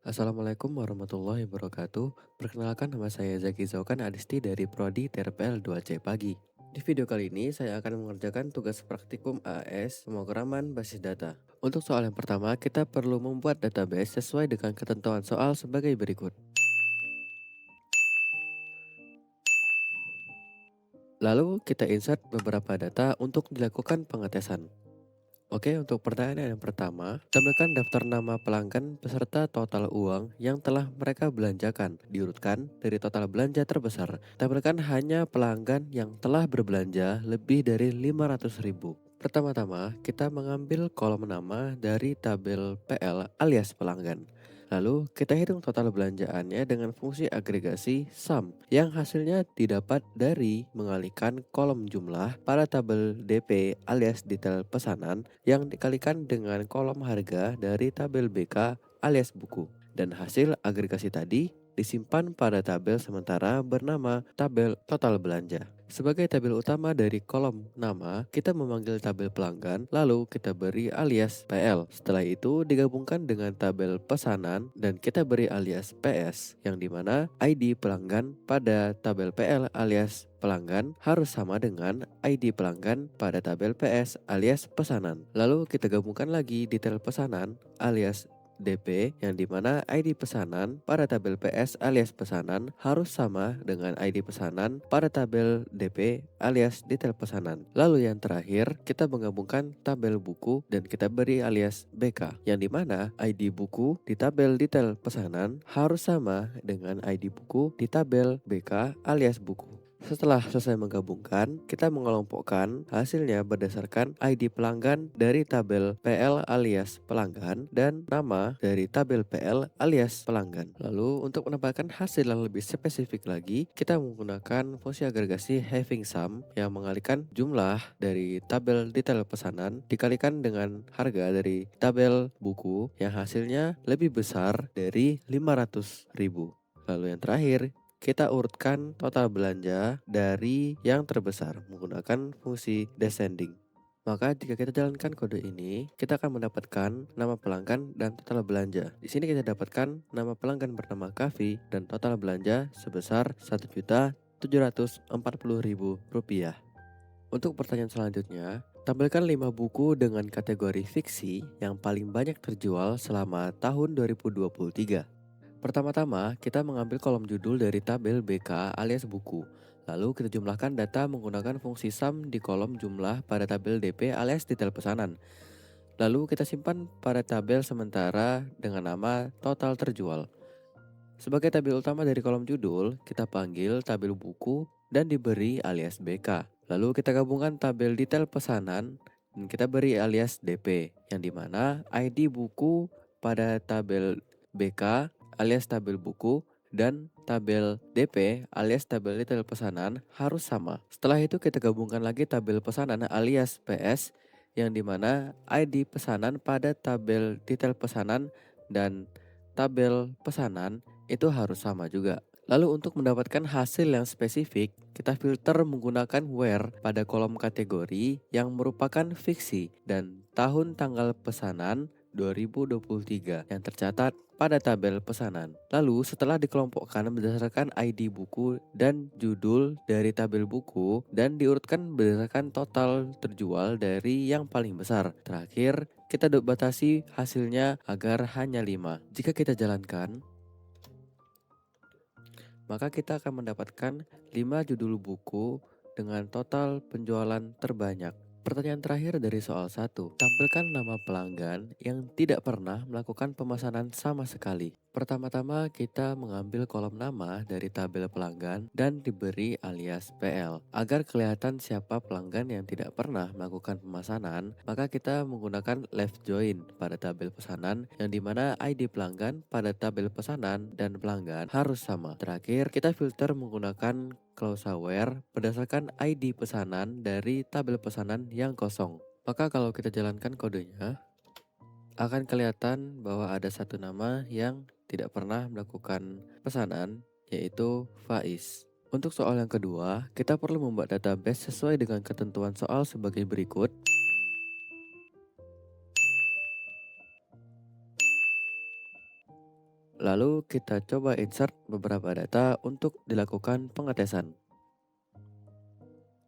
Assalamualaikum warahmatullahi wabarakatuh. Perkenalkan, nama saya Zaki Zaukan Adisti dari Prodi TRPL 2C Pagi. Di video kali ini saya akan mengerjakan tugas praktikum AS pemrograman basis data. Untuk soal yang pertama, kita perlu membuat database sesuai dengan ketentuan soal sebagai berikut. Lalu kita insert beberapa data untuk dilakukan pengetesan. Oke, untuk pertanyaan yang pertama, tampilkan daftar nama pelanggan beserta total uang yang telah mereka belanjakan. Diurutkan dari total belanja terbesar. Tampilkan hanya pelanggan yang telah berbelanja lebih dari 500.000. Pertama-tama, kita mengambil kolom nama dari tabel PL alias pelanggan. Lalu, kita hitung total belanjaannya dengan fungsi agregasi sum yang hasilnya didapat dari mengalihkan kolom jumlah pada tabel DP alias detail pesanan yang dikalikan dengan kolom harga dari tabel BK alias buku. Dan hasil agregasi tadi disimpan pada tabel sementara bernama tabel total belanja. Sebagai tabel utama dari kolom nama, kita memanggil tabel pelanggan, lalu kita beri alias PL. Setelah itu digabungkan dengan tabel pesanan dan kita beri alias PS, yang dimana ID pelanggan pada tabel PL alias pelanggan harus sama dengan ID pelanggan pada tabel PS alias pesanan. Lalu kita gabungkan lagi detail pesanan alias DP, yang dimana ID pesanan pada tabel PS alias pesanan harus sama dengan ID pesanan pada tabel DP alias detail pesanan. Lalu yang terakhir, kita menggabungkan tabel buku dan kita beri alias BK, yang dimana ID buku di tabel detail pesanan harus sama dengan ID buku di tabel BK alias buku. Setelah selesai menggabungkan, kita mengelompokkan hasilnya berdasarkan ID pelanggan dari tabel PL alias pelanggan dan nama dari tabel PL alias pelanggan. Lalu untuk mendapatkan hasil yang lebih spesifik lagi, kita menggunakan fungsi agregasi having sum yang mengalihkan jumlah dari tabel detail pesanan dikalikan dengan harga dari tabel buku yang hasilnya lebih besar dari 500.000. Lalu yang terakhir, kita urutkan total belanja dari yang terbesar menggunakan fungsi descending. Maka jika kita jalankan kode ini, kita akan mendapatkan nama pelanggan dan total belanja. Di sini kita dapatkan nama pelanggan bernama Kavi dan total belanja sebesar Rp1.740.000. Untuk pertanyaan selanjutnya, tampilkan 5 buku dengan kategori fiksi yang paling banyak terjual selama tahun 2023. Pertama-tama, kita mengambil kolom judul dari tabel BK alias buku. Lalu kita jumlahkan data menggunakan fungsi sum di kolom jumlah pada tabel DP alias detail pesanan. Lalu kita simpan pada tabel sementara dengan nama total terjual. Sebagai tabel utama dari kolom judul, kita panggil tabel buku dan diberi alias BK. Lalu kita gabungkan tabel detail pesanan dan kita beri alias DP, yang dimana ID buku pada tabel BK alias tabel buku dan tabel DP alias tabel detail pesanan harus sama. Setelah itu kita gabungkan lagi tabel pesanan alias PS, yang dimana ID pesanan pada tabel detail pesanan dan tabel pesanan itu harus sama juga. Lalu untuk mendapatkan hasil yang spesifik, kita filter menggunakan where pada kolom kategori yang merupakan fiksi dan tahun tanggal pesanan 2023 yang tercatat pada tabel pesanan. Lalu setelah dikelompokkan berdasarkan ID buku dan judul dari tabel buku dan diurutkan berdasarkan total terjual dari yang paling besar. Terakhir, kita batasi hasilnya agar hanya 5. Jika kita jalankan, maka kita akan mendapatkan 5 judul buku dengan total penjualan terbanyak. Pertanyaan terakhir dari soal 1. Tampilkan nama pelanggan yang tidak pernah melakukan pemesanan sama sekali. Pertama-tama kita mengambil kolom nama dari tabel pelanggan dan diberi alias PL. Agar kelihatan siapa pelanggan yang tidak pernah melakukan pemesanan, maka kita menggunakan left join pada tabel pesanan, yang dimana ID pelanggan pada tabel pesanan dan pelanggan harus sama. Terakhir, kita filter menggunakan clause where berdasarkan ID pesanan dari tabel pesanan yang kosong. Maka kalau kita jalankan kodenya, akan kelihatan bahwa ada satu nama yang tidak pernah melakukan pesanan, yaitu Faiz. Untuk soal yang kedua, kita perlu membuat database sesuai dengan ketentuan soal sebagai berikut. Lalu kita coba insert beberapa data untuk dilakukan pengetesan.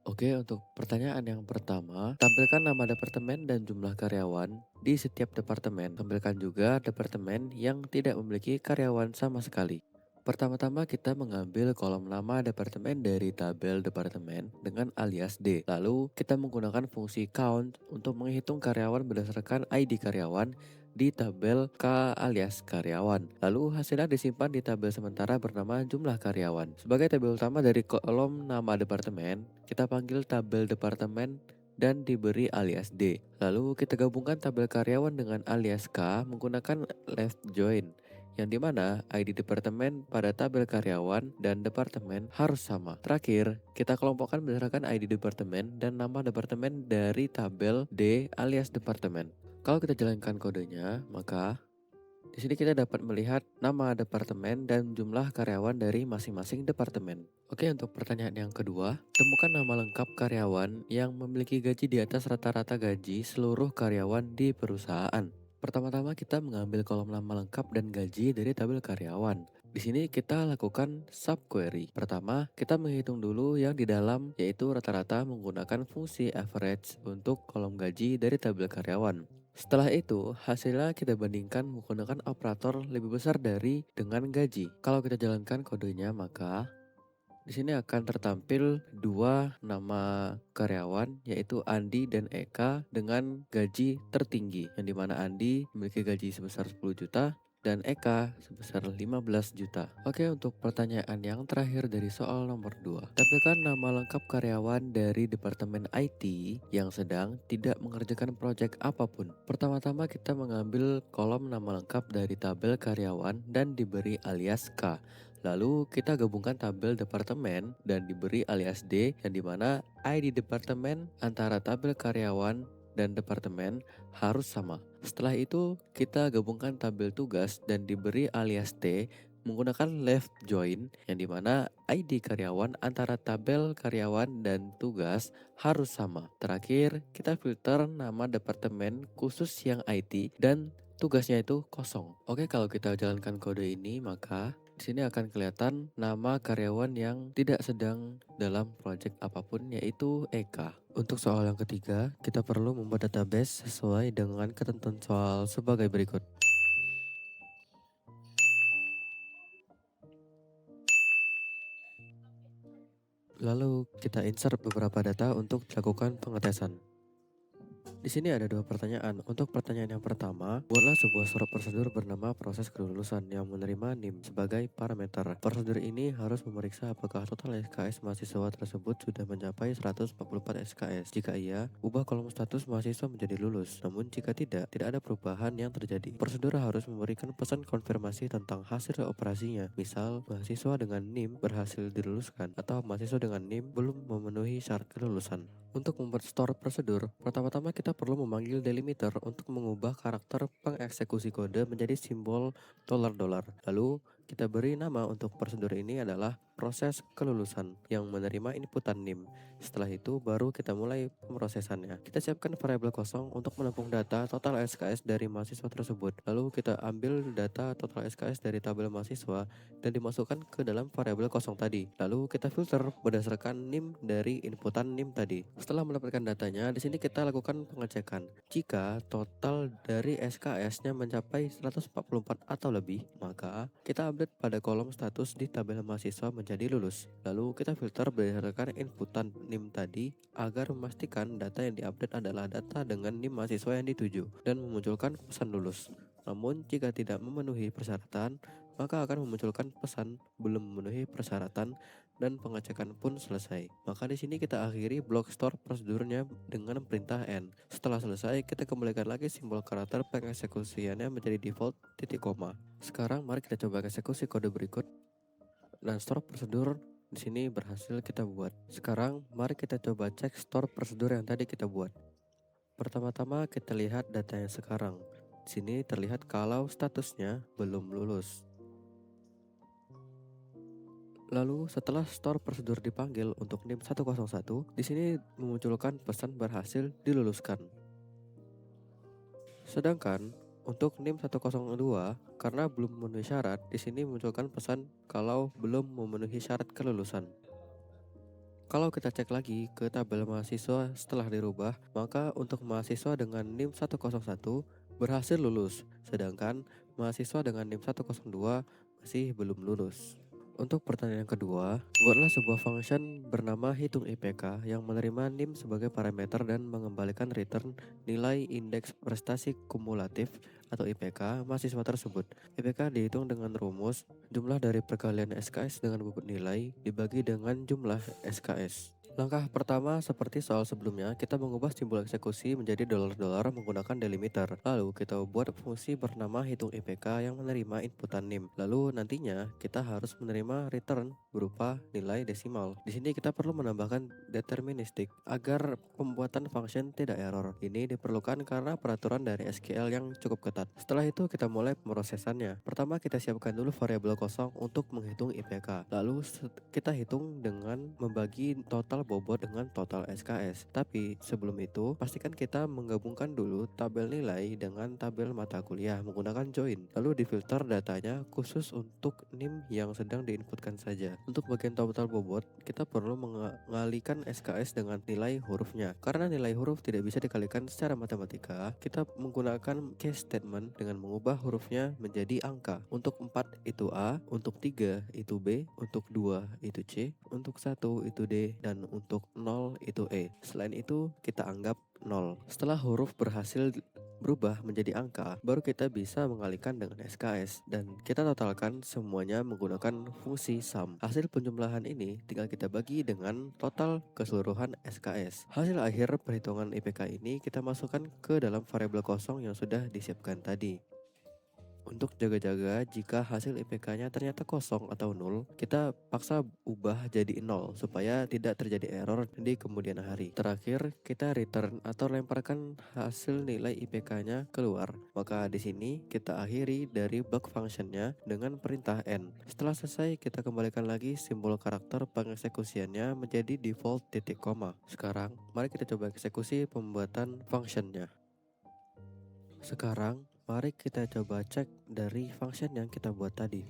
Oke, untuk pertanyaan yang pertama, tampilkan nama departemen dan jumlah karyawan di setiap departemen. Tampilkan juga departemen yang tidak memiliki karyawan sama sekali. Pertama-tama kita mengambil kolom nama departemen dari tabel departemen dengan alias D. Lalu kita menggunakan fungsi count untuk menghitung karyawan berdasarkan ID karyawan di tabel K alias karyawan. Lalu hasilnya disimpan di tabel sementara bernama jumlah karyawan. Sebagai tabel utama dari kolom nama departemen, kita panggil tabel departemen dan diberi alias D. Lalu kita gabungkan tabel karyawan dengan alias K menggunakan left join, yang dimana ID departemen pada tabel karyawan dan departemen harus sama. Terakhir, kita kelompokkan berdasarkan ID departemen dan nama departemen dari tabel D alias departemen. Kalau kita jalankan kodenya, maka di sini kita dapat melihat nama departemen dan jumlah karyawan dari masing-masing departemen. Oke, untuk pertanyaan yang kedua, temukan nama lengkap karyawan yang memiliki gaji di atas rata-rata gaji seluruh karyawan di perusahaan. Pertama-tama kita mengambil kolom nama lengkap dan gaji dari tabel karyawan. Di sini kita lakukan subquery. Pertama, kita menghitung dulu yang di dalam, yaitu rata-rata menggunakan fungsi average untuk kolom gaji dari tabel karyawan. Setelah itu, hasilnya kita bandingkan menggunakan operator lebih besar dari dengan gaji. Kalau kita jalankan kodenya, maka di sini akan tertampil dua nama karyawan, yaitu Andi dan Eka dengan gaji tertinggi, yang dimana Andi memiliki gaji sebesar 10 juta dan Eka sebesar 15 juta. Oke, untuk pertanyaan yang terakhir dari soal nomor 2. Tampilkan nama lengkap karyawan dari Departemen IT yang sedang tidak mengerjakan proyek apapun. Pertama-tama kita mengambil kolom nama lengkap dari tabel karyawan dan diberi alias K. Lalu kita gabungkan tabel departemen dan diberi alias D, yang dimana ID departemen antara tabel karyawan dan departemen harus sama. Setelah itu kita gabungkan tabel tugas dan diberi alias T menggunakan left join, yang dimana ID karyawan antara tabel karyawan dan tugas harus sama. Terakhir kita filter nama departemen khusus yang IT dan tugasnya itu kosong. Oke, kalau kita jalankan kode ini, maka di sini akan kelihatan nama karyawan yang tidak sedang dalam proyek apapun, yaitu Eka. Untuk soal yang ketiga, kita perlu membuat database sesuai dengan ketentuan soal sebagai berikut. Lalu kita insert beberapa data untuk dilakukan pengetesan. Di sini ada dua pertanyaan. Untuk pertanyaan yang pertama, buatlah sebuah surat prosedur bernama proses kelulusan yang menerima NIM sebagai parameter. Prosedur ini harus memeriksa apakah total SKS mahasiswa tersebut sudah mencapai 144 SKS. Jika iya, ubah kolom status mahasiswa menjadi lulus. Namun jika tidak, tidak ada perubahan yang terjadi. Prosedur harus memberikan pesan konfirmasi tentang hasil operasinya. Misal, mahasiswa dengan NIM berhasil diluluskan atau mahasiswa dengan NIM belum memenuhi syarat kelulusan. Untuk membuat store prosedur, pertama-tama kita perlu memanggil delimiter untuk mengubah karakter pengeksekusi kode menjadi simbol $. Lalu kita beri nama untuk prosedur ini adalah proses kelulusan yang menerima inputan NIM. Setelah itu baru kita mulai pemrosesannya. Kita siapkan variabel kosong untuk menampung data total SKS dari mahasiswa tersebut. Lalu kita ambil data total SKS dari tabel mahasiswa dan dimasukkan ke dalam variabel kosong tadi. Lalu kita filter berdasarkan NIM dari inputan NIM tadi. Setelah mendapatkan datanya, di sini kita lakukan pengecekan. Jika total dari SKS-nya mencapai 144 atau lebih, maka kita update pada kolom status di tabel mahasiswa menjadi lulus. Lalu kita filter berdasarkan inputan NIM tadi agar memastikan data yang diupdate adalah data dengan NIM mahasiswa yang dituju dan memunculkan pesan lulus. Namun jika tidak memenuhi persyaratan, maka akan memunculkan pesan belum memenuhi persyaratan dan pengecekan pun selesai. Maka di sini kita akhiri blok store prosedurnya dengan perintah N. Setelah selesai, kita kembalikan lagi simbol karakter pengeksekusiannya menjadi default titik koma. Sekarang mari kita coba eksekusi kode berikut. Dan store prosedur di sini berhasil kita buat. Sekarang mari kita coba cek store prosedur yang tadi kita buat. Pertama-tama kita lihat data yang sekarang. Di sini terlihat kalau statusnya belum lulus. Lalu setelah store prosedur dipanggil untuk NIM 101, di sini memunculkan pesan berhasil diluluskan. Sedangkan Untuk NIM 102, karena belum memenuhi syarat, di sini munculkan pesan kalau belum memenuhi syarat kelulusan. Kalau kita cek lagi ke tabel mahasiswa setelah dirubah, maka untuk mahasiswa dengan NIM 101 berhasil lulus, sedangkan mahasiswa dengan NIM 102 masih belum lulus. Untuk pertanyaan kedua, buatlah sebuah function bernama hitung IPK yang menerima NIM sebagai parameter dan mengembalikan return nilai indeks prestasi kumulatif atau IPK mahasiswa tersebut. IPK dihitung dengan rumus jumlah dari perkalian SKS dengan bobot nilai dibagi dengan jumlah SKS. Langkah pertama seperti soal sebelumnya, kita mengubah simbol eksekusi menjadi dolar-dolar menggunakan delimiter. Lalu kita buat fungsi bernama hitung IPK yang menerima inputan NIM. Lalu nantinya kita harus menerima return berupa nilai desimal. Di sini kita perlu menambahkan deterministik agar pembuatan function tidak error. Ini diperlukan karena peraturan dari SQL yang cukup ketat. Setelah itu kita mulai pemrosesannya. Pertama kita siapkan dulu variabel kosong untuk menghitung IPK. Lalu kita hitung dengan membagi total bobot dengan total SKS. Tapi sebelum itu, pastikan kita menggabungkan dulu tabel nilai dengan tabel mata kuliah menggunakan join. Lalu difilter datanya khusus untuk NIM yang sedang diinputkan saja. Untuk bagian total bobot, kita perlu mengalihkan SKS dengan nilai hurufnya. Karena nilai huruf tidak bisa dikalikan secara matematika, kita menggunakan case statement dengan mengubah hurufnya menjadi angka. Untuk 4 itu A, untuk 3 itu B, untuk 2 itu C, untuk 1 itu D, dan untuk 0 itu E. Selain itu, kita anggap 0. Setelah huruf berhasil berubah menjadi angka, baru kita bisa mengalihkan dengan SKS dan kita totalkan semuanya menggunakan fungsi sum. Hasil penjumlahan ini tinggal kita bagi dengan total keseluruhan SKS. Hasil akhir perhitungan IPK ini kita masukkan ke dalam variabel kosong yang sudah disiapkan tadi. Untuk jaga-jaga jika hasil IPK-nya ternyata kosong atau nol, kita paksa ubah jadi 0 supaya tidak terjadi error di kemudian hari. Terakhir, kita return atau lemparkan hasil nilai IPK-nya keluar. Maka di sini kita akhiri dari block function-nya dengan perintah N. Setelah selesai, kita kembalikan lagi simbol karakter pengeksekusiannya menjadi default titik koma. Sekarang, mari kita coba eksekusi pembuatan function-nya. Sekarang, mari kita coba cek dari function yang kita buat tadi.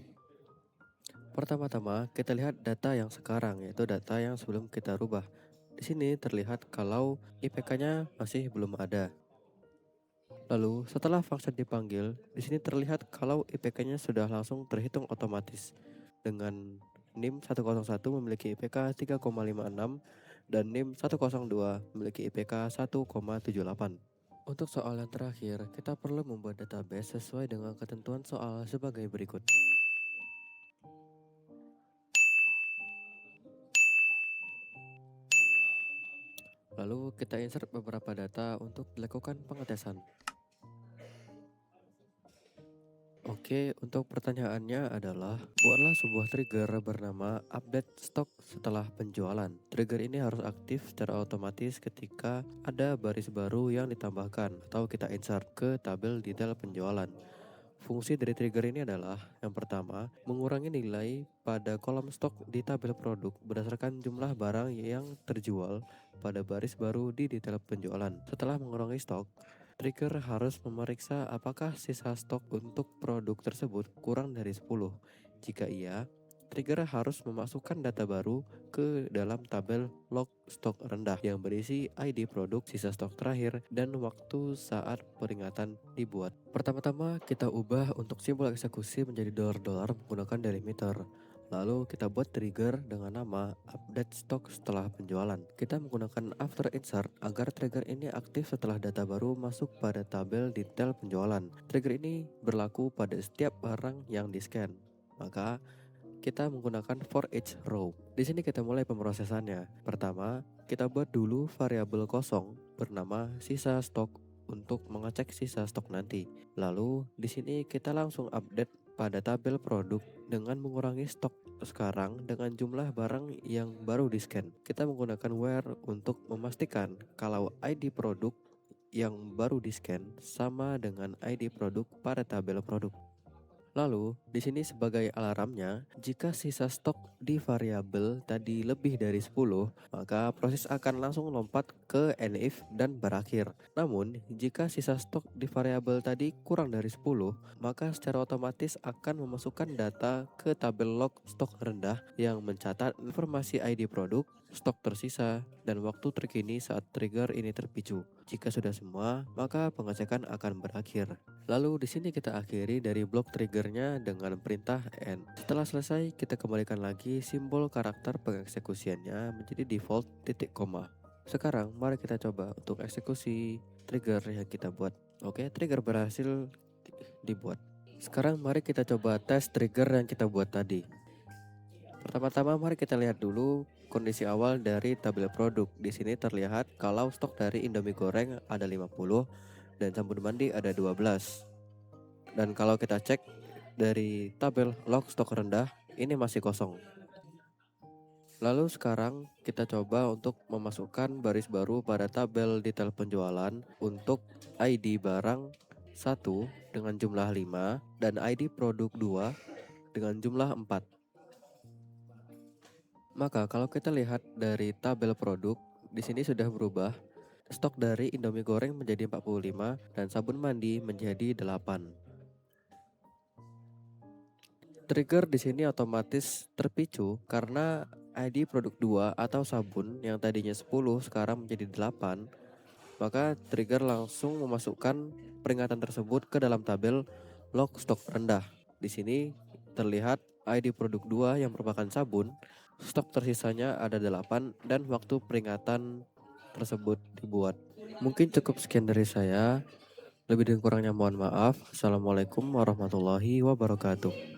Pertama-tama, kita lihat data yang sekarang, yaitu data yang sebelum kita rubah. Di sini terlihat kalau IPK-nya masih belum ada. Lalu, setelah function dipanggil, di sini terlihat kalau IPK-nya sudah langsung terhitung otomatis. Dengan NIM 101 memiliki IPK 3,56 dan NIM 102 memiliki IPK 1,78. Untuk soal yang terakhir, kita perlu membuat database sesuai dengan ketentuan soal sebagai berikut. Lalu kita insert beberapa data untuk dilakukan pengetesan. Oke, untuk pertanyaannya adalah buatlah sebuah trigger bernama update stok setelah penjualan. Trigger ini harus aktif secara otomatis ketika ada baris baru yang ditambahkan atau kita insert ke tabel detail penjualan. Fungsi dari trigger ini adalah yang pertama, mengurangi nilai pada kolom stok di tabel produk berdasarkan jumlah barang yang terjual pada baris baru di detail penjualan. Setelah mengurangi stok, trigger harus memeriksa apakah sisa stok untuk produk tersebut kurang dari 10. Jika iya, trigger harus memasukkan data baru ke dalam tabel log stok rendah yang berisi ID produk, sisa stok terakhir, dan waktu saat peringatan dibuat. Pertama-tama kita ubah untuk simbol eksekusi menjadi dolar-dolar menggunakan delimiter. Lalu kita buat trigger dengan nama update stock setelah penjualan. Kita menggunakan after insert agar trigger ini aktif setelah data baru masuk pada tabel detail penjualan. Trigger ini berlaku pada setiap barang yang di-scan. Maka kita menggunakan for each row. Di sini kita mulai pemrosesannya. Pertama, kita buat dulu variabel kosong bernama sisa stok untuk mengecek sisa stok nanti. Lalu di sini kita langsung update pada tabel produk dengan mengurangi stok sekarang dengan jumlah barang yang baru di-scan. Kita menggunakan where untuk memastikan kalau ID produk yang baru di-scan sama dengan ID produk pada tabel produk. Lalu, di sini sebagai alarmnya, jika sisa stok di variabel tadi lebih dari 10, maka proses akan langsung lompat ke NIF dan berakhir. Namun, jika sisa stok di variabel tadi kurang dari 10, maka secara otomatis akan memasukkan data ke tabel log stok rendah yang mencatat informasi ID produk, stok tersisa, dan waktu terkini saat trigger ini terpicu. Jika sudah semua, maka pengecekan akan berakhir. Lalu di sini kita akhiri dari blok triggernya dengan perintah end. Setelah selesai, kita kembalikan lagi simbol karakter pengeksekusiannya menjadi default titik koma. Sekarang mari kita coba untuk eksekusi trigger yang kita buat. Oke, trigger berhasil dibuat. Sekarang mari kita coba tes trigger yang kita buat tadi. Pertama-tama mari kita lihat dulu kondisi awal dari tabel produk. Di sini terlihat kalau stok dari Indomie goreng ada 50 dan sabun mandi ada 12. Dan kalau kita cek dari tabel log stok rendah, ini masih kosong. Lalu sekarang kita coba untuk memasukkan baris baru pada tabel detail penjualan untuk ID barang 1 dengan jumlah 5 dan ID produk 2 dengan jumlah 4. Maka kalau kita lihat dari tabel produk, di sini sudah berubah. Stok dari Indomie goreng menjadi 45 dan sabun mandi menjadi 8. Trigger di sini otomatis terpicu karena ID produk 2 atau sabun yang tadinya 10 sekarang menjadi 8, maka trigger langsung memasukkan peringatan tersebut ke dalam tabel log stok rendah. Di sini terlihat ID produk 2 yang merupakan sabun, stok tersisanya ada 8 dan waktu peringatan tersebut dibuat. Mungkin cukup sekian dari saya. Lebih dan kurangnya mohon maaf. Assalamualaikum warahmatullahi wabarakatuh.